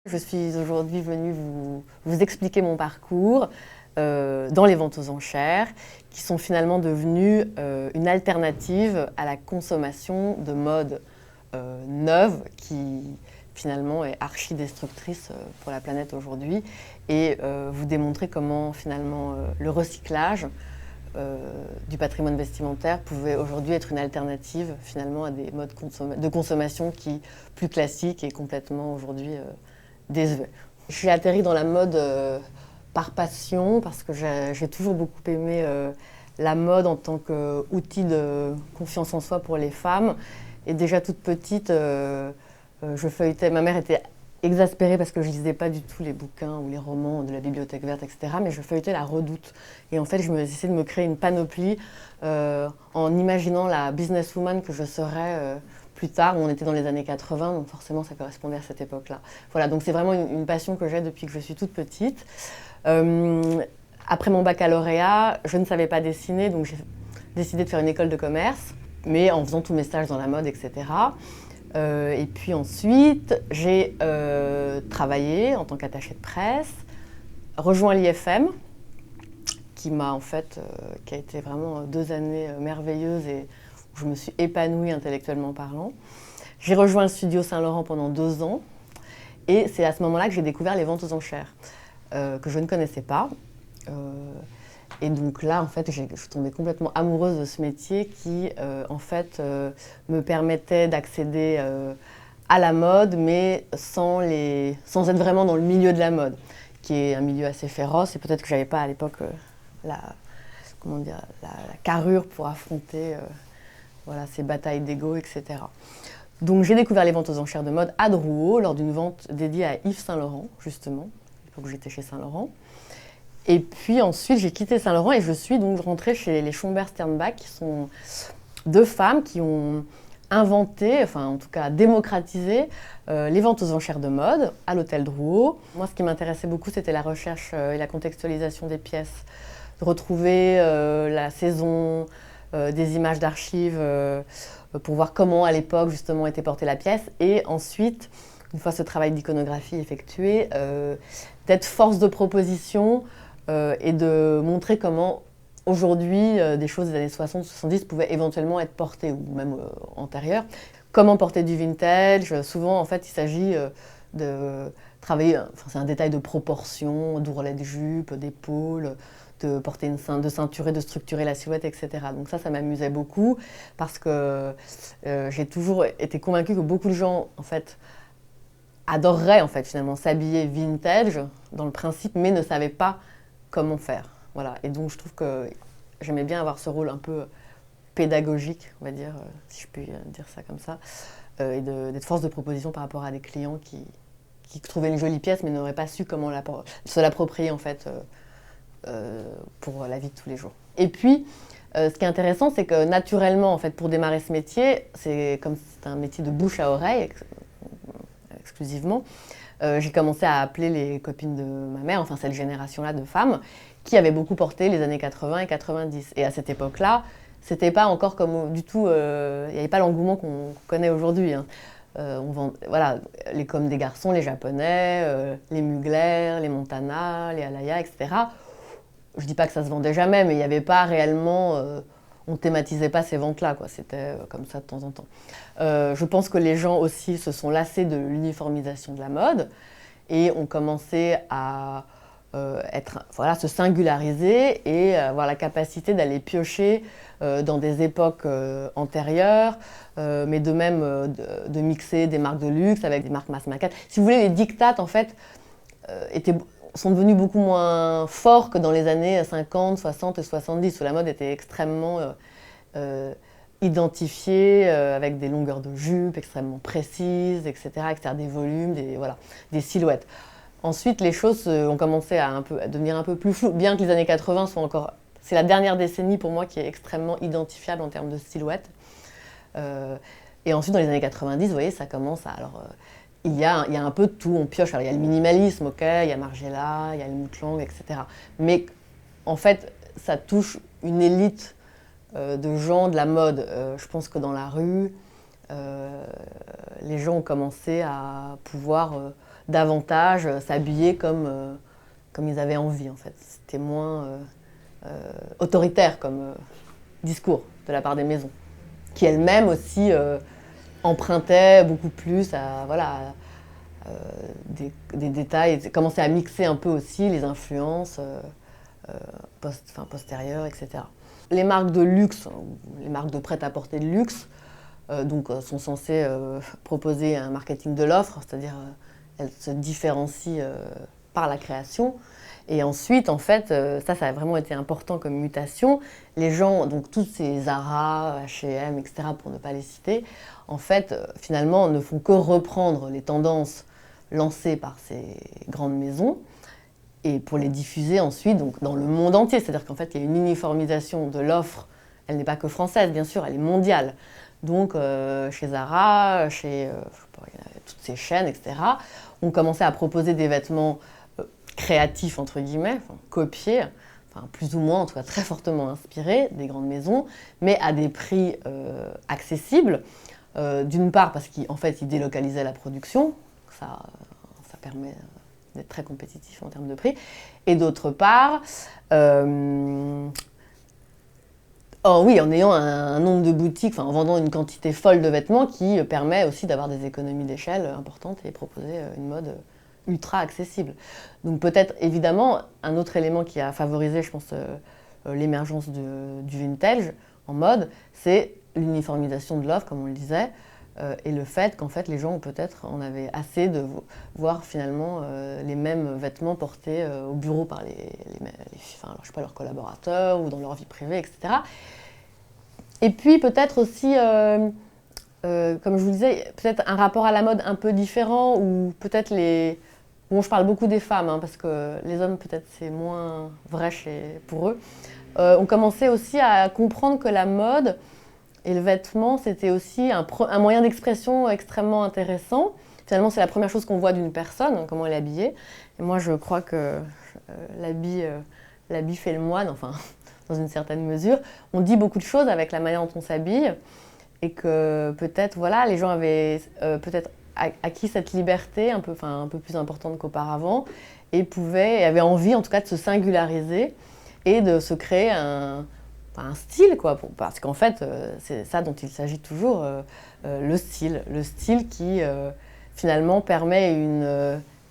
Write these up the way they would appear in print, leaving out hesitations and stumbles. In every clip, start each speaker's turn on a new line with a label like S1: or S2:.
S1: Je suis aujourd'hui venue vous expliquer mon parcours dans les ventes aux enchères, qui sont finalement devenues une alternative à la consommation de mode neuve, qui finalement est archi destructrice pour la planète aujourd'hui, et vous démontrer comment finalement le recyclage du patrimoine vestimentaire pouvait aujourd'hui être une alternative finalement à des modes de consommation qui plus classiques et complètement aujourd'hui désuets. Je suis atterrie dans la mode par passion parce que j'ai toujours beaucoup aimé la mode en tant qu'outil de confiance en soi pour les femmes. Et déjà toute petite, je feuilletais. Ma mère était exaspérée parce que je lisais pas du tout les bouquins ou les romans de la Bibliothèque verte, etc. Mais je feuilletais La Redoute. Et en fait, j'essayais de me créer une panoplie en imaginant la businesswoman que je serais plus tard. On était dans les années 80, donc forcément, ça correspondait à cette époque-là. Voilà, donc c'est vraiment une passion que j'ai depuis que je suis toute petite. Après mon baccalauréat, je ne savais pas dessiner, donc j'ai décidé de faire une école de commerce, mais en faisant tous mes stages dans la mode, etc. Et puis ensuite, j'ai travaillé en tant qu'attachée de presse, rejoint l'IFM, qui a été vraiment 2 années merveilleuses et où je me suis épanouie intellectuellement parlant. J'ai rejoint le studio Saint-Laurent pendant 2 ans, et c'est à ce moment-là que j'ai découvert les ventes aux enchères, que je ne connaissais pas. Et donc là, en fait, je suis tombée complètement amoureuse de ce métier qui, me permettait d'accéder à la mode, mais sans être vraiment dans le milieu de la mode, qui est un milieu assez féroce. Et peut-être que j'avais pas à l'époque la carrure pour affronter ces batailles d'ego, etc. Donc j'ai découvert les ventes aux enchères de mode à Drouot, lors d'une vente dédiée à Yves Saint Laurent, justement, à l'époque où j'étais chez Saint Laurent. Et puis ensuite, j'ai quitté Saint Laurent et je suis donc rentrée chez les Schomberg Sternbach, qui sont 2 femmes qui ont inventé, enfin en tout cas démocratisé, les ventes aux enchères de mode à l'hôtel Drouot. Moi, ce qui m'intéressait beaucoup, c'était la recherche et la contextualisation des pièces, de retrouver la saison, des images d'archives pour voir comment à l'époque justement était portée la pièce, et ensuite, une fois ce travail d'iconographie effectué, d'être force de proposition et de montrer comment aujourd'hui des choses des années 60-70 pouvaient éventuellement être portées, ou même antérieures. Comment porter du vintage. Souvent, en fait, il s'agit de travailler, c'est un détail de proportion, d'ourlet de jupe, d'épaule, de porter de ceinturer, de structurer la silhouette, etc. Donc ça m'amusait beaucoup parce que j'ai toujours été convaincue que beaucoup de gens, en fait, adoreraient en fait finalement s'habiller vintage dans le principe, mais ne savaient pas comment faire. Voilà. Et donc je trouve que j'aimais bien avoir ce rôle un peu pédagogique, on va dire, si je puis dire ça comme ça, et d'être force de proposition par rapport à des clients qui trouvaient une jolie pièce mais n'auraient pas su comment se l'approprier en fait pour la vie de tous les jours. Et puis, ce qui est intéressant, c'est que naturellement, en fait, pour démarrer ce métier, c'est un métier de bouche à oreille exclusivement. J'ai commencé à appeler les copines de ma mère, enfin cette génération-là de femmes, qui avaient beaucoup porté les années 80 et 90. Et à cette époque-là, c'était pas encore comme du tout, il n'y avait pas l'engouement qu'on connaît aujourd'hui. Hein. Comme des garçons, les japonais, les Mugler, les Montana, les Alaya, etc. Je dis pas que ça se vendait jamais, mais il n'y avait pas réellement, on thématisait pas ces ventes-là, quoi. C'était comme ça de temps en temps. Je pense que les gens aussi se sont lassés de l'uniformisation de la mode et ont commencé à se singulariser et avoir la capacité d'aller piocher dans des époques antérieures, mais de même de mixer des marques de luxe avec des marques mass market. Si vous voulez, les diktats, en fait, sont devenus beaucoup moins forts que dans les années 50, 60 et 70, où la mode était extrêmement identifiée, avec des longueurs de jupe extrêmement précises, etc., des volumes, des silhouettes. Ensuite, les choses ont commencé à devenir un peu plus floues, bien que les années 80 soient encore... C'est la dernière décennie pour moi qui est extrêmement identifiable en termes de silhouette. Et ensuite, dans les années 90, vous voyez, ça commence à... il y a un peu de tout, on pioche. Alors, il y a le minimalisme, ok, il y a Margiela, il y a le Moutlang, etc. Mais en fait, ça touche une élite de gens de la mode. Je pense que dans la rue, les gens ont commencé à pouvoir davantage s'habiller comme ils avaient envie en fait. C'était moins autoritaire comme discours de la part des maisons, qui elles-mêmes aussi empruntaient beaucoup plus à des détails, commençaient à mixer un peu aussi les influences postérieures, etc. Les marques de luxe, les marques de prêt-à-porter de luxe, sont censées proposer un marketing de l'offre, c'est-à-dire elles se différencient par la création. Et ensuite, en fait, ça a vraiment été important comme mutation. Les gens, donc tous ces Zara, H&M, etc., pour ne pas les citer, en fait, finalement, ne font que reprendre les tendances lancées par ces grandes maisons et pour les diffuser ensuite donc, dans le monde entier. C'est-à-dire qu'en fait, il y a une uniformisation de l'offre. Elle n'est pas que française, bien sûr, elle est mondiale. Donc, chez Zara, chez toutes ces chaînes, etc., on commençait à proposer des vêtements créatifs, entre guillemets, copiés, plus ou moins, en tout cas très fortement inspirés des grandes maisons, mais à des prix accessibles. D'une part, parce qu'en fait, ils délocalisaient la production, ça permet d'être très compétitif en termes de prix, et d'autre part, oui, en ayant un nombre de boutiques, en vendant une quantité folle de vêtements qui permet aussi d'avoir des économies d'échelle importantes et proposer une mode ultra accessible. Donc peut-être évidemment un autre élément qui a favorisé, je pense, l'émergence du vintage en mode, c'est l'uniformisation de l'offre, comme on le disait, et le fait qu'en fait les gens peut-être en avaient assez de voir finalement les mêmes vêtements portés au bureau par je sais pas, leurs collaborateurs ou dans leur vie privée, etc. Et puis peut-être aussi, comme je vous disais, peut-être un rapport à la mode un peu différent, ou peut-être Bon, je parle beaucoup des femmes, parce que les hommes, peut-être, c'est moins vrai pour eux. On commençait aussi à comprendre que la mode et le vêtement, c'était aussi un moyen d'expression extrêmement intéressant. Finalement, c'est la première chose qu'on voit d'une personne, comment elle est habillée. Et moi, je crois que l'habit fait le moine, enfin, dans une certaine mesure. On dit beaucoup de choses avec la manière dont on s'habille. Et que peut-être, voilà, les gens avaient peut-être acquis cette liberté un peu plus importante qu'auparavant et avaient envie en tout cas de se singulariser et de se créer un style, quoi, parce qu'en fait c'est ça dont il s'agit toujours, le style qui finalement permet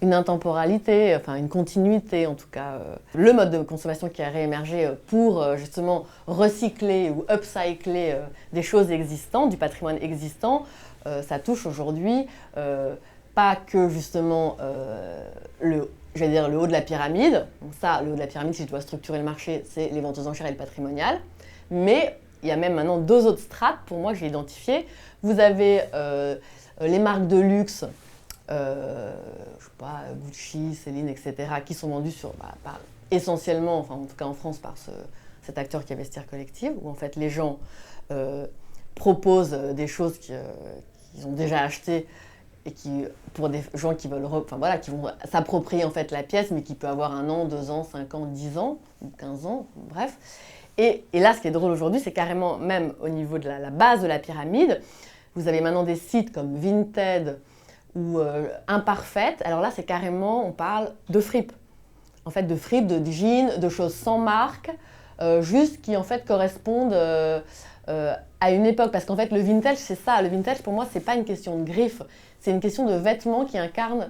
S1: une intemporalité, une continuité en tout cas. Le mode de consommation qui a réémergé pour justement recycler ou upcycler des choses existantes, du patrimoine existant, ça touche aujourd'hui pas que justement le haut de la pyramide. Donc ça, le haut de la pyramide, si je dois structurer le marché, c'est les ventes aux enchères et le patrimonial. Mais il y a même maintenant deux autres strates, pour moi, que j'ai identifiées. Vous avez les marques de luxe, je sais pas, Gucci, Céline, etc., qui sont vendues essentiellement, en tout cas en France, par cet acteur qui est Vestiaire Collective, où en fait les gens proposent des choses qu'ils ont déjà achetées et qui, pour des gens qui veulent, qui vont s'approprier en fait la pièce, mais qui peut avoir 1 an, 2 ans, 5 ans, 10 ans, 15 ans, bref. Et là, ce qui est drôle aujourd'hui, c'est carrément, même au niveau de la base de la pyramide, vous avez maintenant des sites comme Vinted ou Imparfaite. Alors là, c'est carrément, on parle de fripe. En fait, de fripe, de jeans, de choses sans marque, juste qui en fait correspondent à une époque. Parce qu'en fait, le vintage, c'est ça. Le vintage, pour moi, c'est pas une question de griffe. C'est une question de vêtements qui incarnent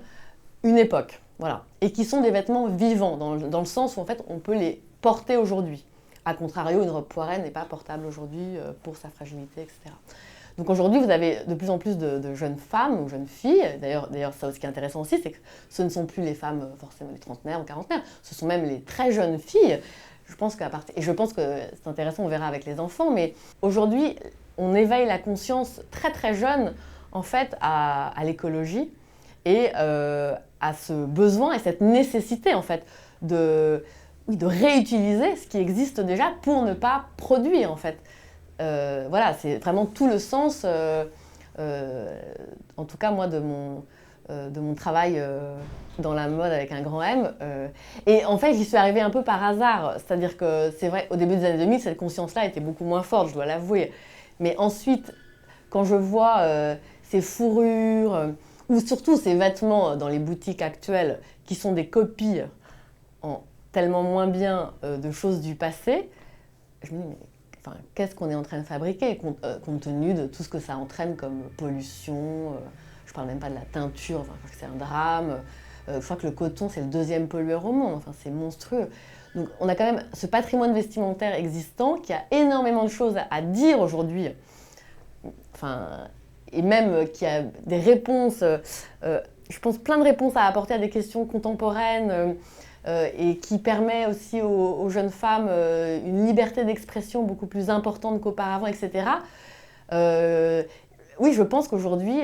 S1: une époque. Voilà. Et qui sont des vêtements vivants, dans le sens où en fait, on peut les porter aujourd'hui. A contrario, une robe poirée n'est pas portable aujourd'hui pour sa fragilité, etc. Donc aujourd'hui, vous avez de plus en plus de jeunes femmes ou jeunes filles. D'ailleurs, ça, ce qui est intéressant aussi, c'est que ce ne sont plus les femmes forcément les trentenaires ou quarantenaires, ce sont même les très jeunes filles. Je pense que c'est intéressant, on verra avec les enfants, mais aujourd'hui, on éveille la conscience très très jeune, en fait, à l'écologie et à ce besoin et cette nécessité, en fait, de réutiliser ce qui existe déjà pour ne pas produire, en fait. Voilà, c'est vraiment tout le sens, en tout cas moi, de mon travail dans la mode avec un grand M. Et en fait, j'y suis arrivée un peu par hasard. C'est-à-dire que c'est vrai, au début des années 2000, cette conscience-là était beaucoup moins forte, je dois l'avouer. Mais ensuite, quand je vois ces fourrures ou surtout ces vêtements dans les boutiques actuelles qui sont des copies en tellement moins bien de choses du passé, je me dis, mais enfin, qu'est-ce qu'on est en train de fabriquer compte tenu de tout ce que ça entraîne comme pollution, je ne parle même pas de la teinture, enfin, je crois que c'est un drame. Je crois que le coton, c'est le deuxième pollueur au monde, enfin, c'est monstrueux. Donc on a quand même ce patrimoine vestimentaire existant qui a énormément de choses à dire aujourd'hui, enfin, et même qui a des réponses, je pense plein de réponses à apporter à des questions contemporaines, et qui permet aussi aux jeunes femmes une liberté d'expression beaucoup plus importante qu'auparavant, etc. Oui, je pense qu'aujourd'hui,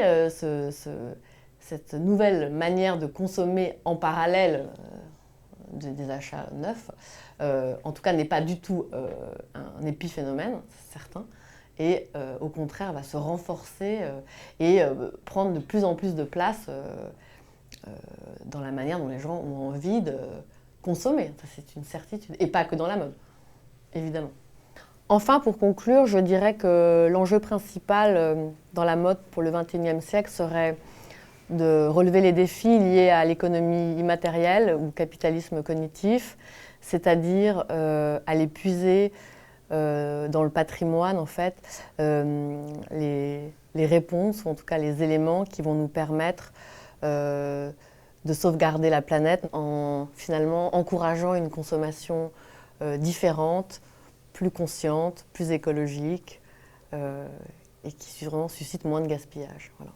S1: cette nouvelle manière de consommer en parallèle des achats neufs, en tout cas n'est pas du tout un épiphénomène, c'est certain, et au contraire va se renforcer et prendre de plus en plus de place dans la manière dont les gens ont envie de consommer. Ça, c'est une certitude, et pas que dans la mode, évidemment. Enfin, pour conclure, je dirais que l'enjeu principal dans la mode pour le XXIe siècle serait de relever les défis liés à l'économie immatérielle ou capitalisme cognitif, c'est-à-dire aller puiser dans le patrimoine, en fait, les réponses, ou en tout cas les éléments qui vont nous permettre de sauvegarder la planète en finalement encourageant une consommation différente, plus consciente, plus écologique et qui vraiment suscite moins de gaspillage. Voilà.